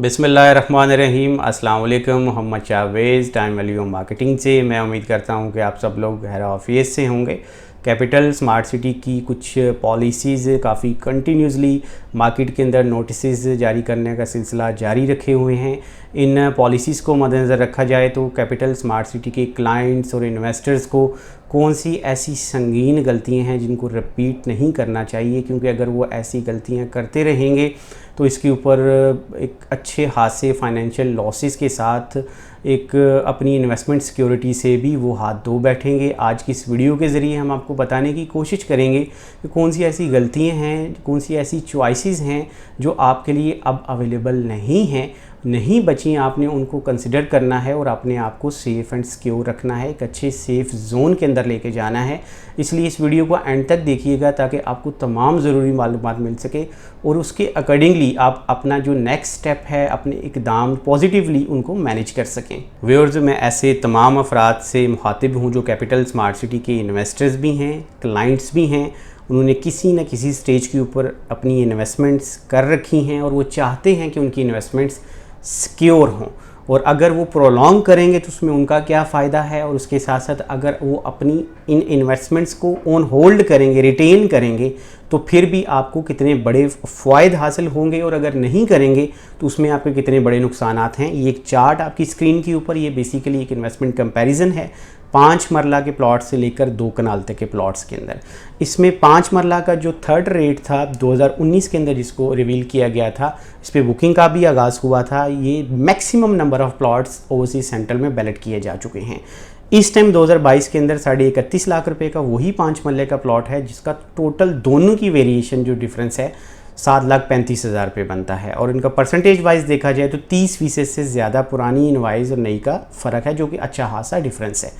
बिस्मिल्लाहिर्रहमानिर्रहीम। अस्सलाम वालेकुम। Mohammad Javed time value marketing से। मैं उम्मीद करता हूं कि आप सब लोग खैर ऑफियत से होंगे। कैपिटल स्मार्ट सिटी की कुछ पॉलिसीज़ काफ़ी कंटिन्यूसली मार्केट के अंदर नोटिसेस जारी करने का सिलसिला जारी रखे हुए हैं। इन पॉलिसीज़ को मद्देनज़र रखा जाए तो कैपिटल स्मार्ट सिटी के क्लाइंट्स और इन्वेस्टर्स को कौन सी ऐसी संगीन गलतियां हैं जिनको रिपीट नहीं करना चाहिए, क्योंकि अगर वो ऐसी गलतियां करते रहेंगे तो इसके ऊपर एक अच्छे खासे फाइनेंशियल लॉसेस के साथ एक अपनी इन्वेस्टमेंट सिक्योरिटी से भी वो हाथ धो बैठेंगे। आज की इस वीडियो के ज़रिए हम आपको बताने की कोशिश करेंगे कि कौन सी ऐसी गलतियां हैं, कौन सी ऐसी चॉइसेस हैं जो आपके लिए अब अवेलेबल नहीं बची, आपने उनको कंसिडर करना है और अपने आप को सेफ़ एंड सिक्योर रखना है, एक अच्छे सेफ़ जोन के अंदर लेके जाना है। इसलिए इस वीडियो को एंड तक देखिएगा ताकि आपको तमाम ज़रूरी मालूमात मिल सके और उसके अकॉर्डिंगली आप अपना जो नेक्स्ट स्टेप है, अपने इकदाम पॉजिटिवली उनको मैनेज कर सकें। व्यूअर्स, मैं ऐसे तमाम अफराद से मुखातिब हूँ जो कैपिटल स्मार्ट सिटी के इन्वेस्टर्स भी हैं, क्लाइंट्स भी हैं। उन्होंने किसी न किसी स्टेज के ऊपर अपनी इन्वेस्टमेंट्स कर रखी हैं और वो चाहते हैं कि उनकी इन्वेस्टमेंट्स सिक्योर हों, और अगर वो प्रोलॉन्ग करेंगे तो उसमें उनका क्या फ़ायदा है, और उसके साथ साथ अगर वो अपनी इन इन्वेस्टमेंट्स को ऑन होल्ड करेंगे, रिटेन करेंगे, तो फिर भी आपको कितने बड़े फ़ायदे हासिल होंगे, और अगर नहीं करेंगे तो उसमें आपके कितने बड़े नुकसानात हैं। ये एक चार्ट आपकी स्क्रीन के ऊपर, ये बेसिकली एक इन्वेस्टमेंट कंपैरिजन है 5 मरला के प्लॉट से लेकर 2 कनाल तक के प्लॉट्स के अंदर। इसमें 5 मरला का जो थर्ड रेट था 2019 के अंदर जिसको रिवील किया गया था, इस पर बुकिंग का भी आगाज़ हुआ था। ये maximum number of plots overseas central में बैलेट किए जा चुके हैं। इस टाइम 2022 के अंदर 31.5 लाख रुपए का वही 5 मरले का प्लॉट है, जिसका टोटल दोनों की वेरिएशन जो डिफरेंस है 7,35,000 रुपये बनता है। और इनका परसेंटेज वाइज देखा जाए तो 30% से ज़्यादा पुरानी इनवाइस और नई का फ़र्क है, जो कि अच्छा खासा डिफरेंस है।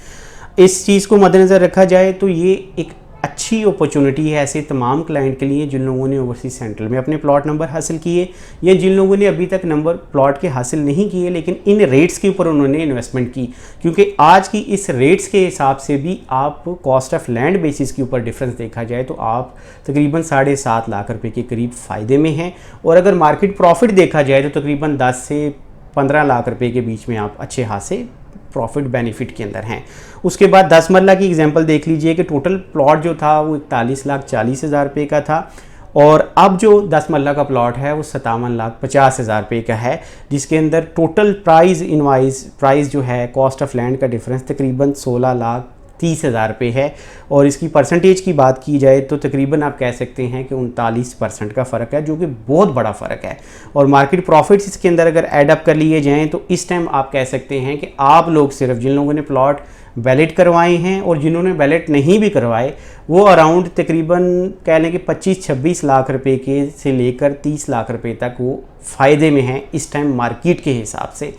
इस चीज़ को मद्देनज़र रखा जाए तो ये एक अच्छी अपॉर्चुनिटी है ऐसे तमाम क्लाइंट के लिए जिन लोगों ने ओवरसीज सेंट्रल में अपने प्लॉट नंबर हासिल किए, या जिन लोगों ने अभी तक नंबर प्लॉट के हासिल नहीं किए लेकिन इन रेट्स के ऊपर उन्होंने इन्वेस्टमेंट की, क्योंकि आज की इस रेट्स के हिसाब से भी आप कॉस्ट ऑफ लैंड बेसिस के ऊपर डिफरेंस देखा जाए तो आप तकरीबन 7.5 लाख रुपए के करीब फ़ायदे में हैं, और अगर मार्केट प्रॉफिट देखा जाए तो तकरीबन 10 से 15 लाख रुपए के बीच में आप अच्छे खासे प्रॉफिट बेनिफिट के अंदर हैं। उसके बाद 10 मरला की एग्जांपल देख लीजिए कि टोटल प्लॉट जो था वो 41,40,000 रुपये का था, और अब जो 10 मरला का प्लॉट है वो 57,50,000 रुपये का है, जिसके अंदर टोटल प्राइस जो है कॉस्ट ऑफ लैंड का डिफरेंस तकरीबन 16,30,000 रुपये है। और इसकी परसेंटेज की बात की जाए तो तकरीबन आप कह सकते हैं कि 39% का फ़र्क है, जो कि बहुत बड़ा फ़र्क है। और मार्केट प्रॉफिट्स इसके अंदर अगर ऐड अप कर लिए जाएँ तो इस टाइम आप कह सकते हैं कि आप लोग सिर्फ जिन लोगों ने प्लॉट बैलेट करवाए हैं और जिन्होंने बैलेट नहीं भी करवाए वो अराउंड तकरीबन कह लें कि 25-26 लाख रुपए के से लेकर 30 लाख रुपए तक वो फ़ायदे में हैं इस टाइम मार्केट के हिसाब से।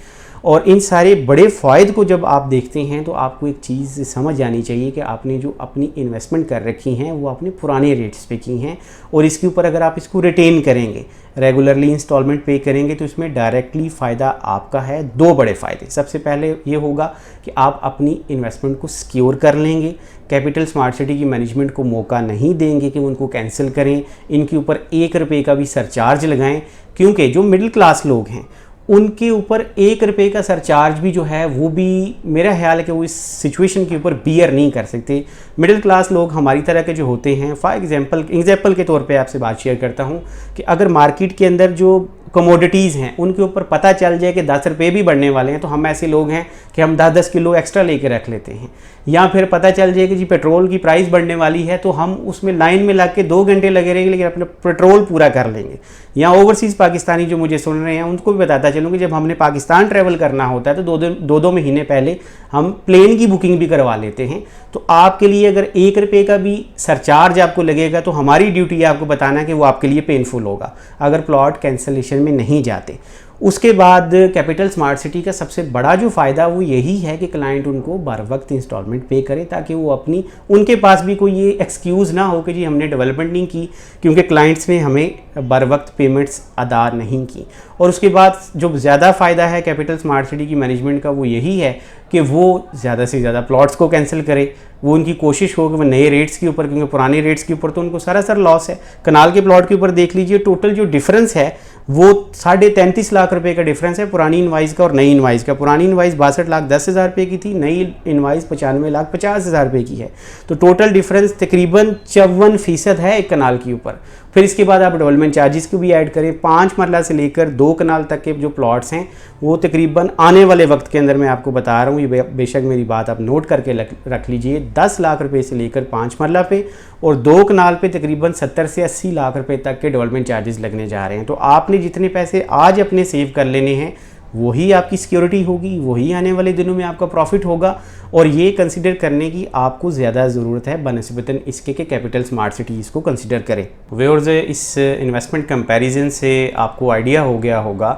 और इन सारे बड़े फ़ायदे को जब आप देखते हैं तो आपको एक चीज़ समझ आनी चाहिए कि आपने जो अपनी इन्वेस्टमेंट कर रखी हैं वो आपने पुराने रेट्स पे की हैं, और इसके ऊपर अगर आप इसको रिटेन करेंगे, रेगुलरली इंस्टॉलमेंट पे करेंगे तो इसमें डायरेक्टली फ़ायदा आपका है। 2 बड़े फ़ायदे, सबसे पहले ये होगा कि आप अपनी इन्वेस्टमेंट को सिक्योर कर लेंगे। कैपिटल स्मार्ट सिटी की मैनेजमेंट को मौका नहीं देंगे कि उनको कैंसिल करें, इनके ऊपर 1 रुपये का भी सरचार्ज लगाएं, क्योंकि जो मिडिल क्लास लोग हैं उनके ऊपर 1 रुपये का सरचार्ज भी जो है वो भी मेरा ख्याल है कि वो इस सिचुएशन के ऊपर बियर नहीं कर सकते। मिडिल क्लास लोग हमारी तरह के जो होते हैं, फॉर एग्जांपल के तौर पे आपसे बात शेयर करता हूँ कि अगर मार्केट के अंदर जो कमोडिटीज़ हैं उनके ऊपर पता चल जाए कि 10 रुपये भी बढ़ने वाले हैं तो हम ऐसे लोग हैं कि हम 10-10 किलो एक्स्ट्रा लेके रख लेते हैं, या फिर पता चल जाए कि जी पेट्रोल की प्राइस बढ़ने वाली है तो हम उसमें लाइन में लग के 2 घंटे लगे रहेंगे लेकिन अपना पेट्रोल पूरा कर लेंगे। या ओवरसीज़ पाकिस्तानी जो मुझे सुन रहे हैं उनको भी बताता चलूँ कि जब हमने पाकिस्तान ट्रैवल करना होता है तो 2-2 महीने पहले हम प्लेन की बुकिंग भी करवा लेते हैं। तो आपके लिए अगर 1 रुपये का भी सरचार्ज आपको लगेगा तो हमारी ड्यूटी है आपको बताना कि वो आपके लिए पेनफुल होगा अगर प्लॉट कैंसलेशन में नहीं जाते। उसके बाद कैपिटल स्मार्ट सिटी का सबसे बड़ा जो फ़ायदा वो यही है कि क्लाइंट उनको बर वक्त इंस्टॉलमेंट पे करे, ताकि वो उनके पास भी कोई ये एक्सक्यूज़ ना हो कि जी हमने डेवलपमेंट नहीं की, क्योंकि क्लाइंट्स ने हमें बर वक्त पेमेंट्स अदा नहीं की। और उसके बाद जो ज़्यादा फ़ायदा है कैपिटल स्मार्ट सिटी की मैनेजमेंट का वो यही है कि वो ज़्यादा से ज़्यादा प्लॉट्स को कैंसिल करे। वो उनकी कोशिश हो कि वो नए रेट्स के ऊपर, क्योंकि पुराने रेट्स के ऊपर तो उनको सरासर लॉस है। कनाल के प्लॉट के ऊपर देख लीजिए, टोटल जो डिफरेंस है वो 33.5 लाख रुपए का डिफरेंस है पुरानी इनवाइस का और नई इनवाइस का। पुरानी इनवाइस 62,10,000 रुपये की थी, नई इनवाइस 95,50,000 रुपये की है। तो टोटल डिफरेंस तकरीबन 54% है एक कनाल के ऊपर। फिर इसके बाद आप डेवलपमेंट चार्जेस को भी ऐड करें, 5 मरला से लेकर 2 कनाल तक के जो प्लॉट्स हैं वो तकरीबन आने वाले वक्त के अंदर, मैं आपको बता रहा हूँ, ये बेशक मेरी बात आप नोट करके रख लीजिए, 10 लाख रुपए से लेकर 5 मरला पे और 2 कनाल पे तकरीबन 70 से 80 लाख रुपए तक के डेवलपमेंट चार्जेस लगने जा रहे हैं। तो आपने जितने पैसे आज अपने सेव कर लेने हैं वही आपकी सिक्योरिटी होगी, वही आने वाले दिनों में आपका प्रॉफिट होगा। और ये कंसीडर करने की आपको ज़्यादा ज़रूरत है बनस्बतन इसके कि कैपिटल स्मार्ट सिटी इसको कंसीडर करें। व्यूअर्स, इस इन्वेस्टमेंट कंपैरिजन से आपको आइडिया हो गया होगा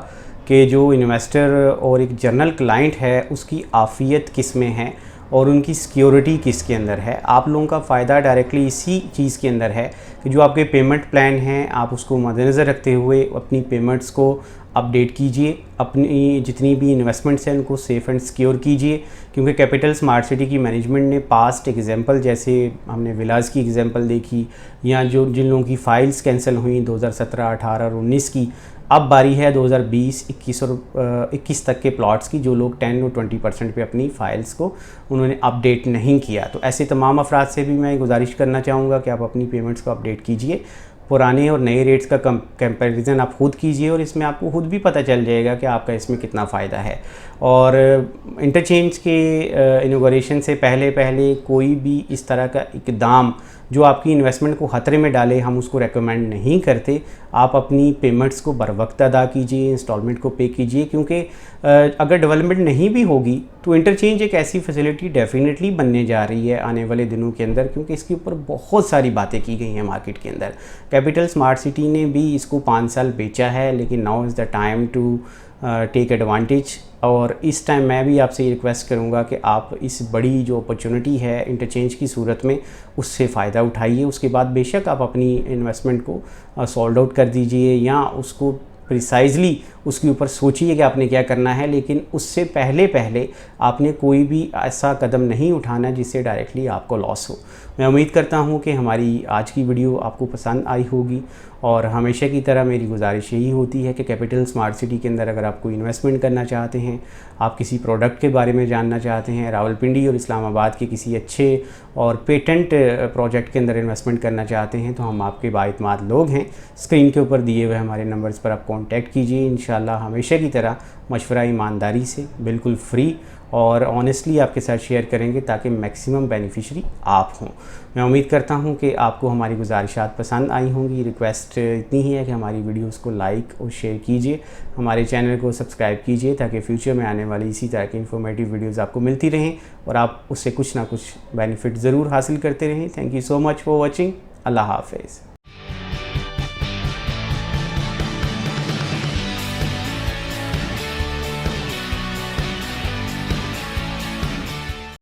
कि जो इन्वेस्टर और एक जनरल क्लाइंट है उसकी आफियत किस में है और उनकी सिक्योरिटी किसके अंदर है। आप लोगों का फ़ायदा डायरेक्टली इसी चीज़ के अंदर है कि जो आपके पेमेंट प्लान हैं आप उसको मद्देनज़र रखते हुए अपनी पेमेंट्स को अपडेट कीजिए, अपनी जितनी भी इन्वेस्टमेंट्स हैं उनको सेफ़ एंड सिक्योर कीजिए। क्योंकि कैपिटल स्मार्ट सिटी की मैनेजमेंट ने पास्ट एग्जांपल, जैसे हमने विलास की एग्जांपल देखी, या जो जिन लोगों की फ़ाइल्स कैंसिल हुई 2017, 18 और 19 की, अब बारी है 2020, 21 और 21 तक के प्लॉट्स की, जो लोग 10 और 20% पे अपनी फ़ाइल्स को उन्होंने अपडेट नहीं किया। तो ऐसे तमाम अफराद से भी मैं गुजारिश करना चाहूँगा कि आप अपनी पेमेंट्स को अपडेट कीजिए, पुराने और नए रेट्स का कंपैरिजन आप खुद कीजिए और इसमें आपको खुद भी पता चल जाएगा कि आपका इसमें कितना फ़ायदा है। और इंटरचेंज के इनॉग्रेशन से पहले कोई भी इस तरह का इकदाम जो आपकी इन्वेस्टमेंट को ख़तरे में डाले, हम उसको रेकमेंड नहीं करते। आप अपनी पेमेंट्स को बर वक्त अदा कीजिए, इंस्टॉलमेंट को पे कीजिए, क्योंकि अगर डेवलपमेंट नहीं भी होगी तो इंटरचेंज एक ऐसी फैसिलिटी डेफिनेटली बनने जा रही है आने वाले दिनों के अंदर, क्योंकि इसके ऊपर बहुत सारी बातें की गई हैं मार्केट के अंदर। कैपिटल स्मार्ट सिटी ने भी इसको 5 साल बेचा है, लेकिन now is the time to take advantage. और इस टाइम मैं भी आपसे ये रिक्वेस्ट करूँगा कि आप इस बड़ी जो अपॉर्चुनिटी है इंटरचेंज की सूरत में उससे फ़ायदा उठाइए। उसके बाद बेशक आप अपनी इन्वेस्टमेंट को सोल्ड आउट कर दीजिए या उसको प्रिसाइजली उसके ऊपर सोचिए कि आपने क्या करना है, लेकिन उससे पहले आपने कोई भी ऐसा कदम नहीं उठाना जिससे डायरेक्टली आपको लॉस हो। मैं उम्मीद करता हूँ कि हमारी आज की वीडियो आपको पसंद आई होगी और हमेशा की तरह मेरी गुजारिश यही होती है कि कैपिटल स्मार्ट सिटी के अंदर अगर आप कोई इन्वेस्टमेंट करना चाहते हैं, आप किसी प्रोडक्ट के बारे में जानना चाहते हैं, रावलपिंडी और इस्लामाबाद के किसी अच्छे और पेटेंट प्रोजेक्ट के अंदर इन्वेस्टमेंट करना चाहते हैं, तो हम आपके बाइतमाद लोग हैं। स्क्रीन के ऊपर दिए हुए हमारे नंबर्स पर आप कॉन्टैक्ट कीजिए। इंशाल्लाह हमेशा की तरह मशवरा ईमानदारी से, बिल्कुल फ्री और ऑनेस्टली आपके साथ शेयर करेंगे ताकि मैक्सिमम बेनिफिशरी आप हों। मैं उम्मीद करता हूं कि आपको हमारी गुजारिशात पसंद आई होंगी। रिक्वेस्ट इतनी ही है कि हमारी वीडियोस को लाइक और शेयर कीजिए, हमारे चैनल को सब्सक्राइब कीजिए ताकि फ्यूचर में आने वाली इसी तरह की इन्फॉर्मेटिव वीडियोज़ आपको मिलती रहें और आप उससे कुछ ना कुछ बेनिफिट ज़रूर हासिल करते रहें। Thank you so much for watching. Allah हाफ़िज़।